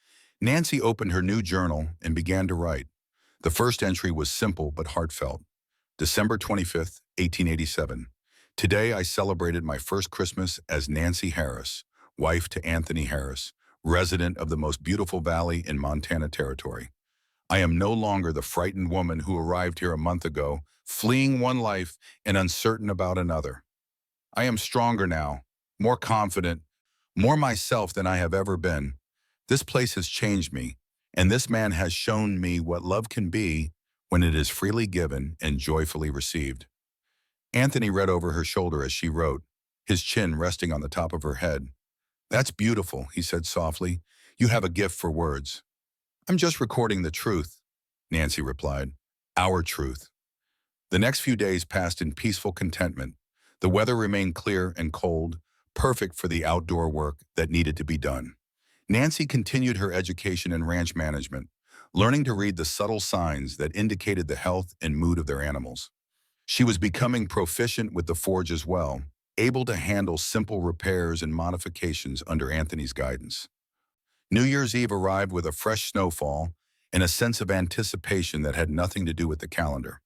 S1: Nancy opened her new journal and began to write. The first entry was simple but heartfelt. December 25th, 1887. Today I celebrated my first Christmas as Nancy Harris, wife to Anthony Harris, resident of the most beautiful valley in Montana Territory. I am no longer the frightened woman who arrived here a month ago, fleeing one life and uncertain about another. I am stronger now, more confident, more myself than I have ever been. This place has changed me, and this man has shown me what love can be when it is freely given and joyfully received. Anthony read over her shoulder as she wrote, his chin resting on the top of her head. "That's beautiful," he said softly. "You have a gift for words." "I'm just recording the truth," Nancy replied. "Our truth." The next few days passed in peaceful contentment. The weather remained clear and cold, perfect for the outdoor work that needed to be done. Nancy continued her education in ranch management, learning to read the subtle signs that indicated the health and mood of their animals. She was becoming proficient with the forge as well, able to handle simple repairs and modifications under Anthony's guidance. New Year's Eve arrived with a fresh snowfall and a sense of anticipation that had nothing to do with the calendar.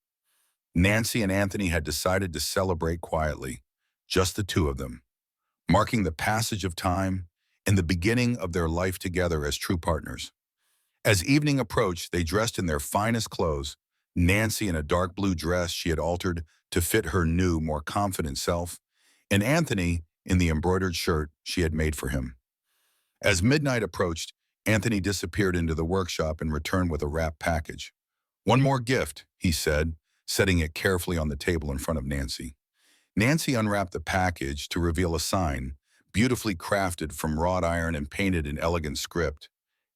S1: Nancy and Anthony had decided to celebrate quietly, just the two of them, marking the passage of time and the beginning of their life together as true partners. As evening approached, they dressed in their finest clothes, Nancy in a dark blue dress she had altered to fit her new, more confident self, and Anthony in the embroidered shirt she had made for him. As midnight approached, Anthony disappeared into the workshop and returned with a wrapped package. "One more gift," he said, setting it carefully on the table in front of Nancy. Nancy unwrapped the package to reveal a sign, beautifully crafted from wrought iron and painted in elegant script.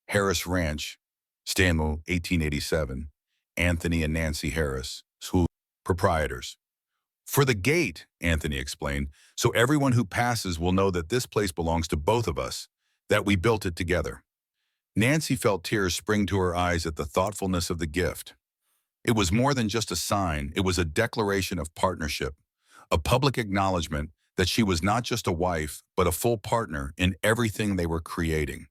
S1: Harris Ranch, Stanwell, 1887, Anthony and Nancy Harris, proprietors. "For the gate," Anthony explained, "so everyone who passes will know that this place belongs to both of us, that we built it together." Nancy felt tears spring to her eyes at the thoughtfulness of the gift. It was more than just a sign, it was a declaration of partnership, a public acknowledgement that she was not just a wife, but a full partner in everything they were creating.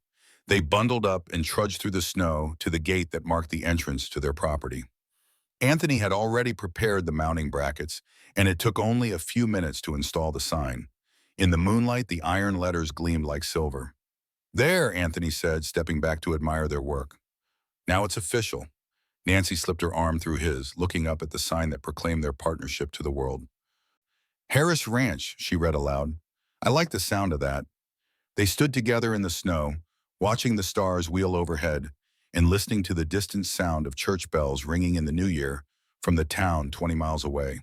S1: They bundled up and trudged through the snow to the gate that marked the entrance to their property. Anthony had already prepared the mounting brackets, and it took only a few minutes to install the sign. In the moonlight, the iron letters gleamed like silver. "There," Anthony said, stepping back to admire their work. "Now it's official." Nancy slipped her arm through his, looking up at the sign that proclaimed their partnership to the world. "Harris Ranch," she read aloud. "I like the sound of that." They stood together in the snow, watching the stars wheel overhead and listening to the distant sound of church bells ringing in the new year from the town 20 miles away.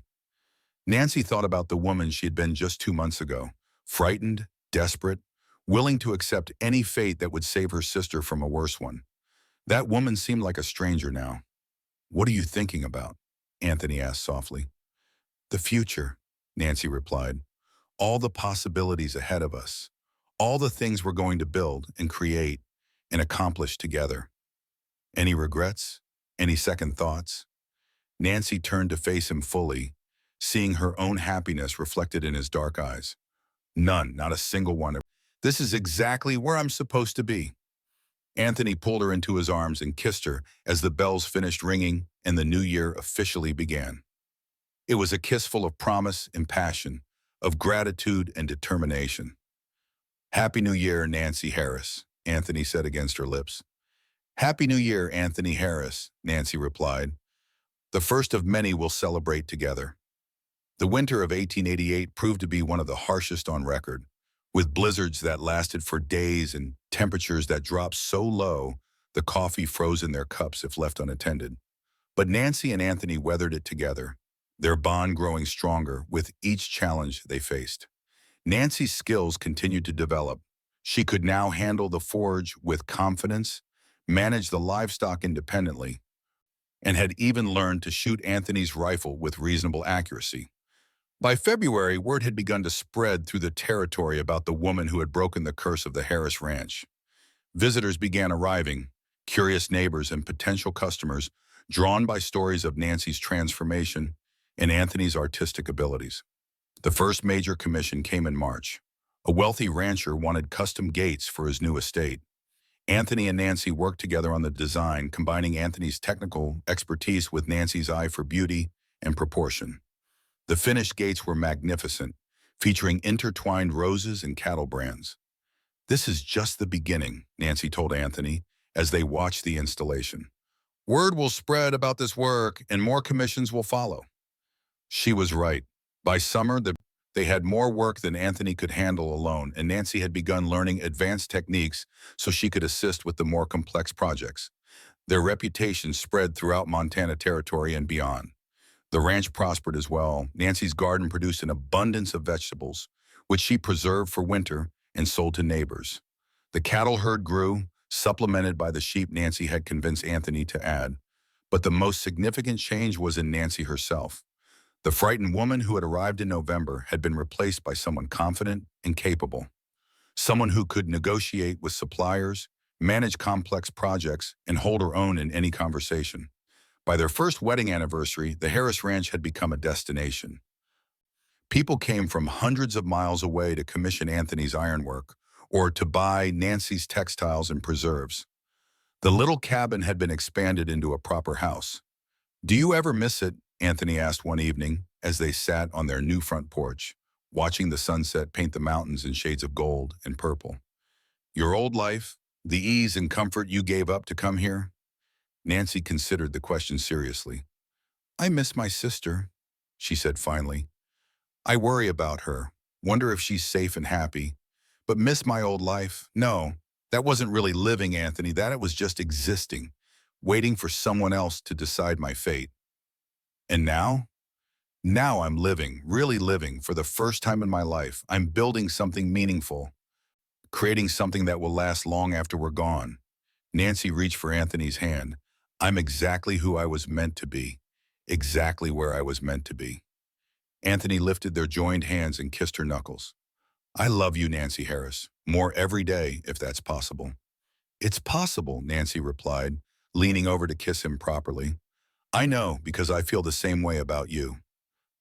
S1: Nancy thought about the woman she had been just 2 months ago, frightened, desperate, willing to accept any fate that would save her sister from a worse one. That woman seemed like a stranger now. "What are you thinking about?" Anthony asked softly. "The future," Nancy replied. "All the possibilities ahead of us. All the things we're going to build and create and accomplish together." "Any regrets? Any second thoughts?" Nancy turned to face him fully, seeing her own happiness reflected in his dark eyes. "None, not a single one. This is exactly where I'm supposed to be." Anthony pulled her into his arms and kissed her as the bells finished ringing and the new year officially began. It was a kiss full of promise and passion, of gratitude and determination. "Happy New Year, Nancy Harris," Anthony said against her lips. "Happy New Year, Anthony Harris," Nancy replied. "The first of many we'll celebrate together." The winter of 1888 proved to be one of the harshest on record, with blizzards that lasted for days and temperatures that dropped so low the coffee froze in their cups if left unattended. But Nancy and Anthony weathered it together, their bond growing stronger with each challenge they faced. Nancy's skills continued to develop. She could now handle the forge with confidence, manage the livestock independently, and had even learned to shoot Anthony's rifle with reasonable accuracy. By February, word had begun to spread through the territory about the woman who had broken the curse of the Harris Ranch. Visitors began arriving, curious neighbors and potential customers, drawn by stories of Nancy's transformation and Anthony's artistic abilities. The first major commission came in March. A wealthy rancher wanted custom gates for his new estate. Anthony and Nancy worked together on the design, combining Anthony's technical expertise with Nancy's eye for beauty and proportion. The finished gates were magnificent, featuring intertwined roses and cattle brands. "This is just the beginning," Nancy told Anthony as they watched the installation. "Word will spread about this work and more commissions will follow." She was right. By summer, they had more work than Anthony could handle alone, and Nancy had begun learning advanced techniques so she could assist with the more complex projects. Their reputation spread throughout Montana Territory and beyond. The ranch prospered as well. Nancy's garden produced an abundance of vegetables, which she preserved for winter and sold to neighbors. The cattle herd grew, supplemented by the sheep Nancy had convinced Anthony to add. But the most significant change was in Nancy herself. The frightened woman who had arrived in November had been replaced by someone confident and capable. Someone who could negotiate with suppliers, manage complex projects, and hold her own in any conversation. By their first wedding anniversary, the Harris Ranch had become a destination. People came from hundreds of miles away to commission Anthony's ironwork or to buy Nancy's textiles and preserves. The little cabin had been expanded into a proper house. "Do you ever miss it?" Anthony asked one evening as they sat on their new front porch, watching the sunset paint the mountains in shades of gold and purple. "Your old life, the ease and comfort you gave up to come here?" Nancy considered the question seriously. "I miss my sister," she said finally. "I worry about her, wonder if she's safe and happy. But miss my old life? No, that wasn't really living, Anthony. That was just existing, waiting for someone else to decide my fate. And now? Now I'm living, really living, for the first time in my life. I'm building something meaningful, creating something that will last long after we're gone." Nancy reached for Anthony's hand. "I'm exactly who I was meant to be, exactly where I was meant to be." Anthony lifted their joined hands and kissed her knuckles. "I love you, Nancy Harris, more every day, if that's possible." "It's possible," Nancy replied, leaning over to kiss him properly. "I know, because I feel the same way about you."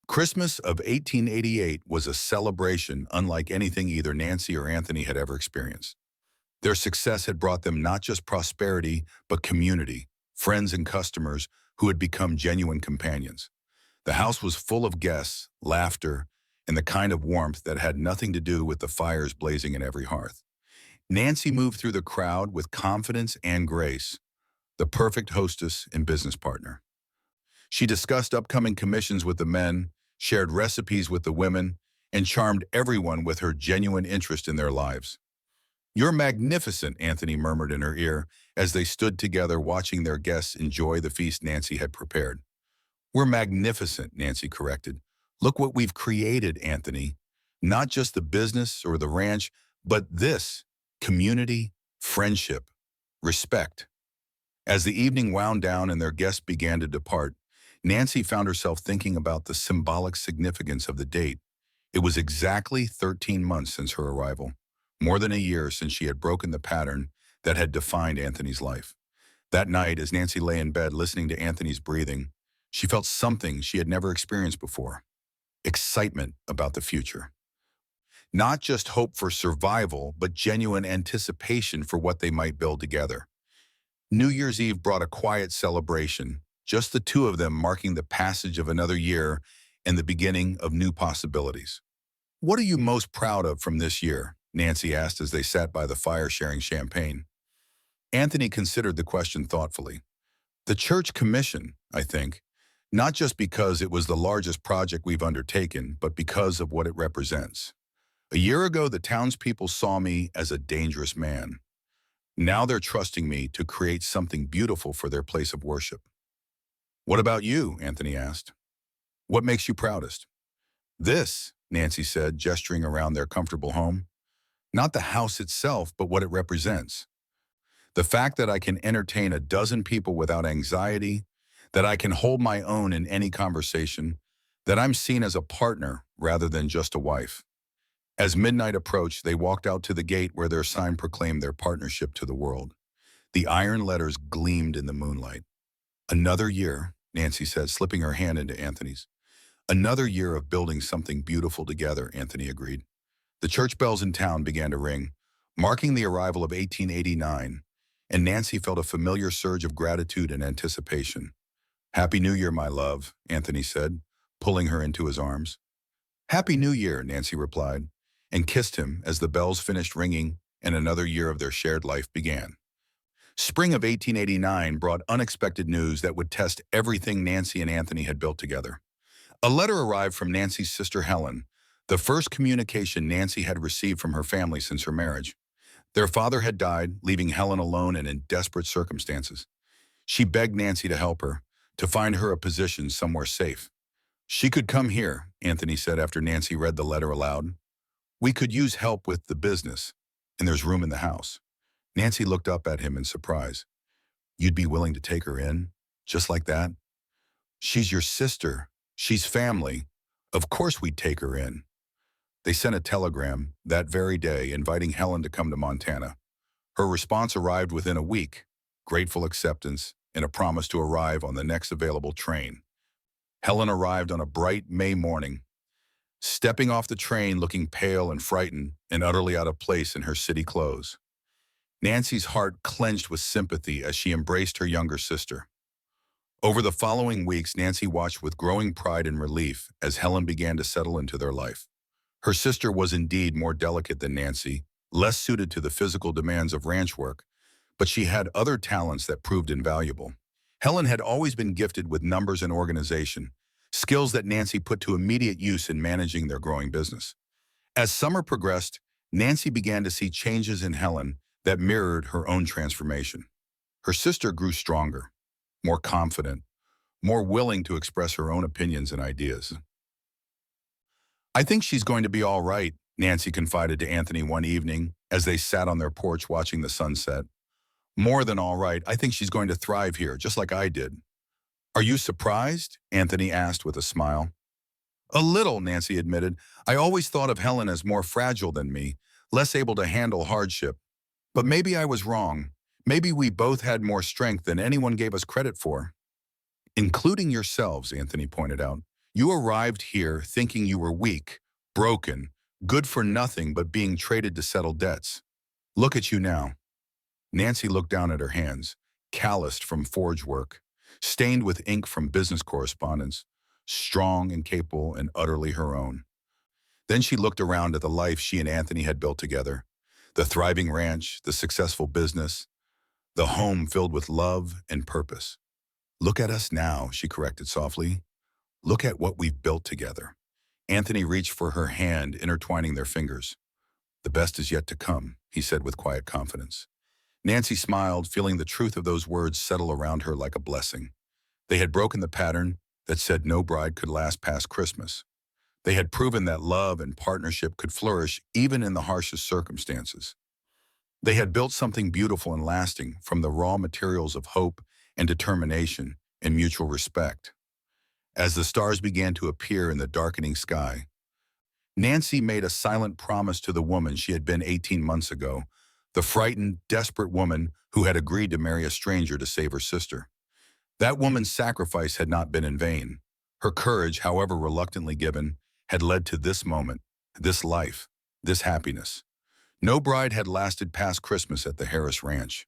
S1: Christmas of 1888 was a celebration unlike anything either Nancy or Anthony had ever experienced. Their success had brought them not just prosperity, but community, friends and customers who had become genuine companions. The house was full of guests, laughter, and the kind of warmth that had nothing to do with the fires blazing in every hearth. Nancy moved through the crowd with confidence and grace, the perfect hostess and business partner. She discussed upcoming commissions with the men, shared recipes with the women, and charmed everyone with her genuine interest in their lives. "You're magnificent," Anthony murmured in her ear as they stood together watching their guests enjoy the feast Nancy had prepared. "We're magnificent," Nancy corrected. "Look what we've created, Anthony. Not just the business or the ranch, but this: community, friendship, respect." As the evening wound down and their guests began to depart, Nancy found herself thinking about the symbolic significance of the date. It was exactly 13 months since her arrival, more than a year since she had broken the pattern that had defined Anthony's life. That night, as Nancy lay in bed listening to Anthony's breathing, she felt something she had never experienced before: excitement about the future. Not just hope for survival, but genuine anticipation for what they might build together. New Year's Eve brought a quiet celebration, just the two of them marking the passage of another year and the beginning of new possibilities. "What are you most proud of from this year?" Nancy asked as they sat by the fire sharing champagne. Anthony considered the question thoughtfully. "The church commission, I think. Not just because it was the largest project we've undertaken, but because of what it represents. A year ago, the townspeople saw me as a dangerous man. Now they're trusting me to create something beautiful for their place of worship. What about you? Anthony asked. What makes you proudest? This, Nancy said, gesturing around their comfortable home. Not the house itself, but what it represents. The fact that I can entertain a dozen people without anxiety, that I can hold my own in any conversation, that I'm seen as a partner rather than just a wife. As midnight approached, they walked out to the gate where their sign proclaimed their partnership to the world. The iron letters gleamed in the moonlight. Another year, Nancy said, slipping her hand into Anthony's. Another year of building something beautiful together, Anthony agreed. The church bells in town began to ring, marking the arrival of 1889, and Nancy felt a familiar surge of gratitude and anticipation. Happy New Year, my love, Anthony said, pulling her into his arms. Happy New Year, Nancy replied, and kissed him as the bells finished ringing and another year of their shared life began. Spring of 1889 brought unexpected news that would test everything Nancy and Anthony had built together. A letter arrived from Nancy's sister Helen, the first communication Nancy had received from her family since her marriage. Their father had died, leaving Helen alone and in desperate circumstances. She begged Nancy to help her, to find her a position somewhere safe. She could come here, Anthony said after Nancy read the letter aloud. We could use help with the business, and there's room in the house. Nancy looked up at him in surprise. You'd be willing to take her in, just like that? She's your sister. She's family. Of course we'd take her in. They sent a telegram that very day inviting Helen to come to Montana. Her response arrived within a week, grateful acceptance and a promise to arrive on the next available train. Helen arrived on a bright May morning, stepping off the train looking pale and frightened and utterly out of place in her city clothes. Nancy's heart clenched with sympathy as she embraced her younger sister. Over the following weeks, Nancy watched with growing pride and relief as Helen began to settle into their life. Her sister was indeed more delicate than Nancy, less suited to the physical demands of ranch work, but she had other talents that proved invaluable. Helen had always been gifted with numbers and organization, skills that Nancy put to immediate use in managing their growing business. As summer progressed, Nancy began to see changes in Helen that mirrored her own transformation. Her sister grew stronger, more confident, more willing to express her own opinions and ideas. I think she's going to be all right, Nancy confided to Anthony one evening as they sat on their porch watching the sunset. More than all right, I think she's going to thrive here, just like I did. Are you surprised? Anthony asked with a smile. A little, Nancy admitted. I always thought of Helen as more fragile than me, less able to handle hardship. But maybe I was wrong. Maybe we both had more strength than anyone gave us credit for. Including yourselves, Anthony pointed out. You arrived here thinking you were weak, broken, good for nothing but being traded to settle debts. Look at you now. Nancy looked down at her hands, calloused from forge work, stained with ink from business correspondence, strong and capable and utterly her own. Then she looked around at the life she and Anthony had built together, the thriving ranch, the successful business, the home filled with love and purpose. Look at us now, she corrected softly. Look at what we've built together. Anthony reached for her hand, intertwining their fingers. The best is yet to come, he said with quiet confidence. Nancy smiled, feeling the truth of those words settle around her like a blessing. They had broken the pattern that said no bride could last past Christmas. They had proven that love and partnership could flourish even in the harshest circumstances. They had built something beautiful and lasting from the raw materials of hope and determination and mutual respect. As the stars began to appear in the darkening sky, Nancy made a silent promise to the woman she had been 18 months ago, the frightened, desperate woman who had agreed to marry a stranger to save her sister. That woman's sacrifice had not been in vain. Her courage, however reluctantly given, had led to this moment, this life, this happiness. No bride had lasted past Christmas at the Harris Ranch,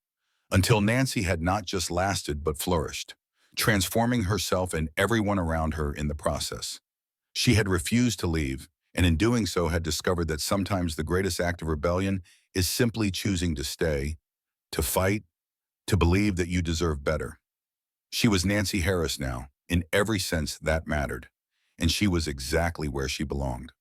S1: until Nancy had not just lasted but flourished, transforming herself and everyone around her in the process. She had refused to leave, and in doing so had discovered that sometimes the greatest act of rebellion is simply choosing to stay, to fight, to believe that you deserve better. She was Nancy Harris now, in every sense that mattered, and she was exactly where she belonged.